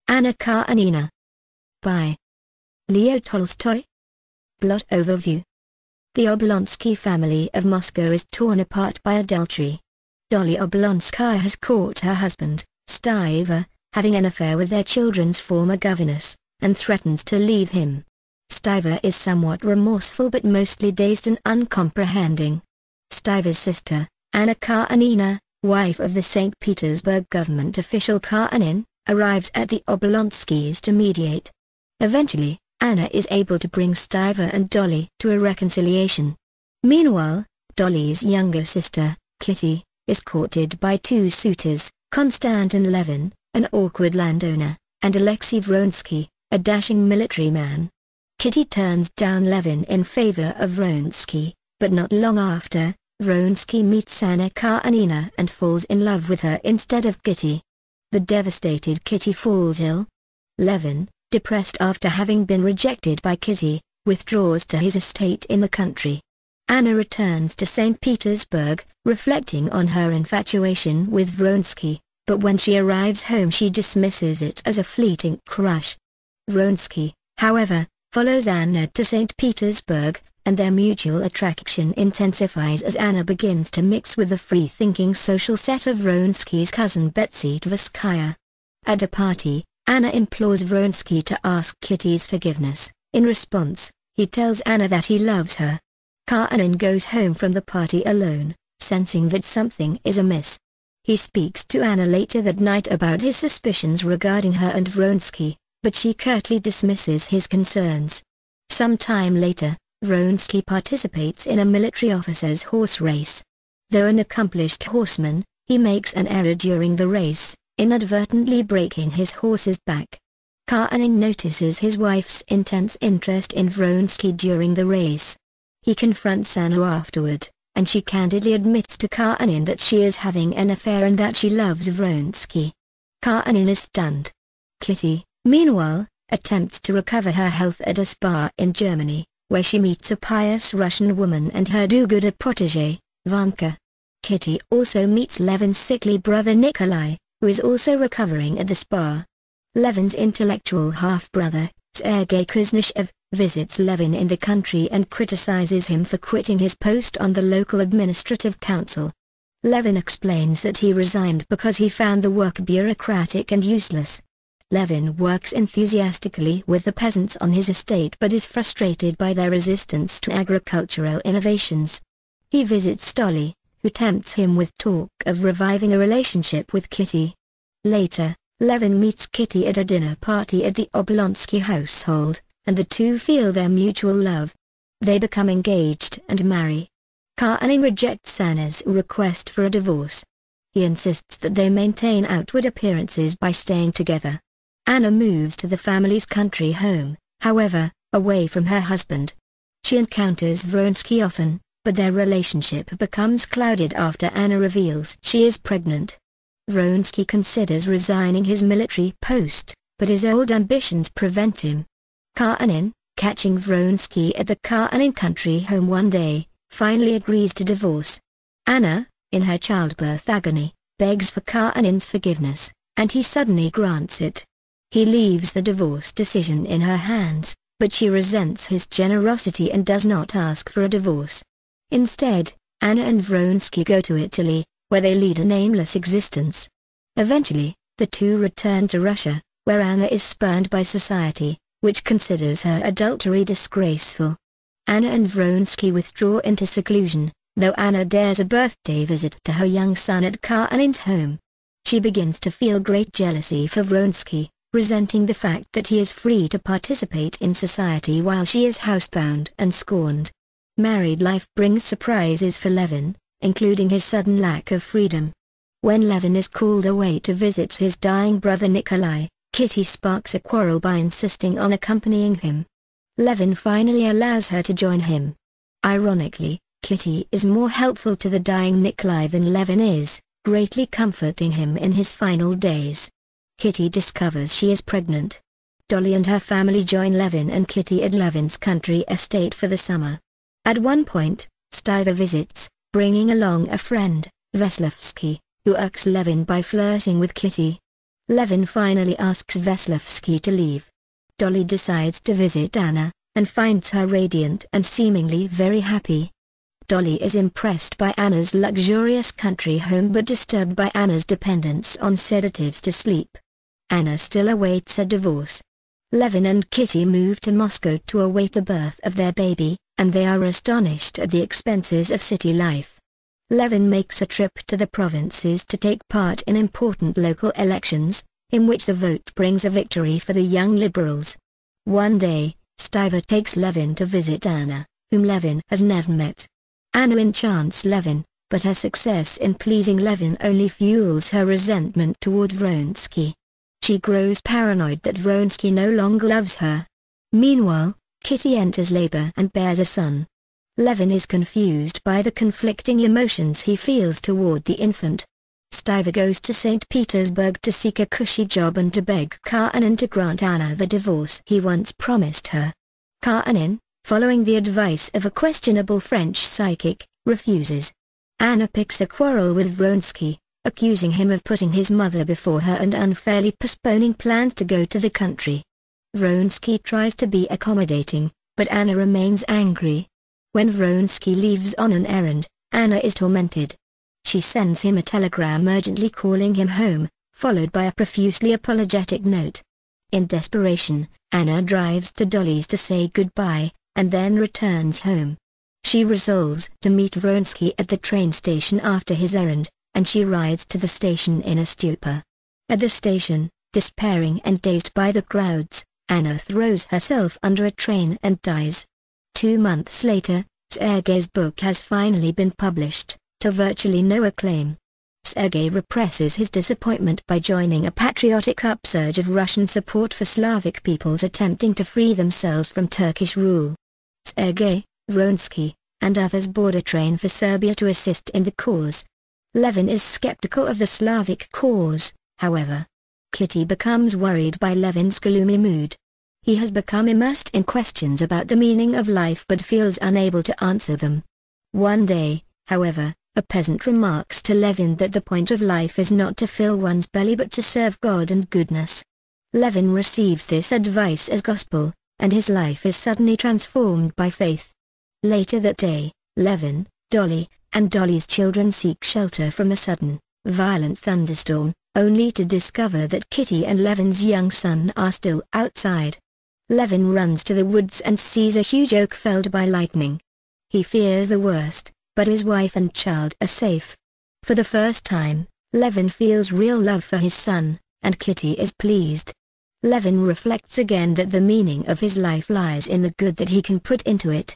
Anna Karenina. By Leo Tolstoy. Plot overview. The Oblonsky family of Moscow is torn apart by adultery. Dolly Oblonskaya has caught her husband, Stiva, having an affair with their children's former governess, and threatens to leave him. Stiva is somewhat remorseful but mostly dazed and uncomprehending. Stiva's sister, Anna Karenina, wife of the St. Petersburg government official Karenin, arrives at the Oblonskys to mediate. Eventually, Anna is able to bring Stiva and Dolly to a reconciliation. Meanwhile, Dolly's younger sister, Kitty, is courted by two suitors, Konstantin Levin, an awkward landowner, and Alexei Vronsky, a dashing military man. Kitty turns down Levin in favor of Vronsky, but not long after, Vronsky meets Anna Karenina and falls in love with her instead of Kitty. The devastated Kitty falls ill. Levin, depressed after having been rejected by Kitty, withdraws to his estate in the country. Anna returns to St. Petersburg, reflecting on her infatuation with Vronsky, but when she arrives home she dismisses it as a fleeting crush. Vronsky, however, follows Anna to St. Petersburg, and their mutual attraction intensifies as Anna begins to mix with the free-thinking social set of Vronsky's cousin Betsy Tverskaya. At a party, Anna implores Vronsky to ask Kitty's forgiveness. In response, he tells Anna that he loves her. Karenin goes home from the party alone, sensing that something is amiss. He speaks to Anna later that night about his suspicions regarding her and Vronsky, but she curtly dismisses his concerns. Some time later, Vronsky participates in a military officer's horse race. Though an accomplished horseman, he makes an error during the race, inadvertently breaking his horse's back. Karenin notices his wife's intense interest in Vronsky during the race. He confronts Anna afterward, and she candidly admits to Karenin that she is having an affair and that she loves Vronsky. Karenin is stunned. Kitty, meanwhile, attempts to recover her health at a spa in Germany, where she meets a pious Russian woman and her do-gooder protégé, Vanka. Kitty also meets Levin's sickly brother Nikolai, who is also recovering at the spa. Levin's intellectual half-brother, Sergei Kuznishev, visits Levin in the country and criticizes him for quitting his post on the local administrative council. Levin explains that he resigned because he found the work bureaucratic and useless. Levin works enthusiastically with the peasants on his estate but is frustrated by their resistance to agricultural innovations. He visits Dolly, who tempts him with talk of reviving a relationship with Kitty. Later, Levin meets Kitty at a dinner party at the Oblonsky household, and the two feel their mutual love. They become engaged and marry. Karenin rejects Anna's request for a divorce. He insists that they maintain outward appearances by staying together. Anna moves to the family's country home, however, away from her husband. She encounters Vronsky often, but their relationship becomes clouded after Anna reveals she is pregnant. Vronsky considers resigning his military post, but his old ambitions prevent him. Karenin, catching Vronsky at the Karenin country home one day, finally agrees to divorce. Anna, in her childbirth agony, begs for Karenin's forgiveness, and he suddenly grants it. He leaves the divorce decision in her hands, but she resents his generosity and does not ask for a divorce. Instead, Anna and Vronsky go to Italy, where they lead a nameless existence. Eventually, the two return to Russia, where Anna is spurned by society, which considers her adultery disgraceful. Anna and Vronsky withdraw into seclusion, though Anna dares a birthday visit to her young son at Karenin's home. She begins to feel great jealousy for Vronsky, resenting the fact that he is free to participate in society while she is housebound and scorned. Married life brings surprises for Levin, including his sudden lack of freedom. When Levin is called away to visit his dying brother Nikolai, Kitty sparks a quarrel by insisting on accompanying him. Levin finally allows her to join him. Ironically, Kitty is more helpful to the dying Nikolai than Levin is, greatly comforting him in his final days. Kitty discovers she is pregnant. Dolly and her family join Levin and Kitty at Levin's country estate for the summer. At one point, Stiva visits, bringing along a friend, Veslovsky, who irks Levin by flirting with Kitty. Levin finally asks Veslowski to leave. Dolly decides to visit Anna, and finds her radiant and seemingly very happy. Dolly is impressed by Anna's luxurious country home but disturbed by Anna's dependence on sedatives to sleep. Anna still awaits a divorce. Levin and Kitty move to Moscow to await the birth of their baby, and they are astonished at the expenses of city life. Levin makes a trip to the provinces to take part in important local elections, in which the vote brings a victory for the young liberals. One day, Stiver takes Levin to visit Anna, whom Levin has never met. Anna enchants Levin, but her success in pleasing Levin only fuels her resentment toward Vronsky. She grows paranoid that Vronsky no longer loves her. Meanwhile, Kitty enters labor and bears a son. Levin is confused by the conflicting emotions he feels toward the infant. Stiver goes to St. Petersburg to seek a cushy job and to beg Karenina to grant Anna the divorce he once promised her. Karenina, following the advice of a questionable French psychic, refuses. Anna picks a quarrel with Vronsky, accusing him of putting his mother before her and unfairly postponing plans to go to the country. Vronsky tries to be accommodating, but Anna remains angry. When Vronsky leaves on an errand, Anna is tormented. She sends him a telegram urgently calling him home, followed by a profusely apologetic note. In desperation, Anna drives to Dolly's to say goodbye, and then returns home. She resolves to meet Vronsky at the train station after his errand, and she rides to the station in a stupor. At the station, despairing and dazed by the crowds, Anna throws herself under a train and dies. 2 months later, Sergei's book has finally been published, to virtually no acclaim. Sergei represses his disappointment by joining a patriotic upsurge of Russian support for Slavic peoples attempting to free themselves from Turkish rule. Sergei, Vronsky, and others board a train for Serbia to assist in the cause. Levin is skeptical of the Slavic cause, however. Kitty becomes worried by Levin's gloomy mood. He has become immersed in questions about the meaning of life but feels unable to answer them. One day, however, a peasant remarks to Levin that the point of life is not to fill one's belly but to serve God and goodness. Levin receives this advice as gospel, and his life is suddenly transformed by faith. Later that day, Levin, Dolly, and Dolly's children seek shelter from a sudden, violent thunderstorm, only to discover that Kitty and Levin's young son are still outside. Levin runs to the woods and sees a huge oak felled by lightning. He fears the worst, but his wife and child are safe. For the first time, Levin feels real love for his son, and Kitty is pleased. Levin reflects again that the meaning of his life lies in the good that he can put into it.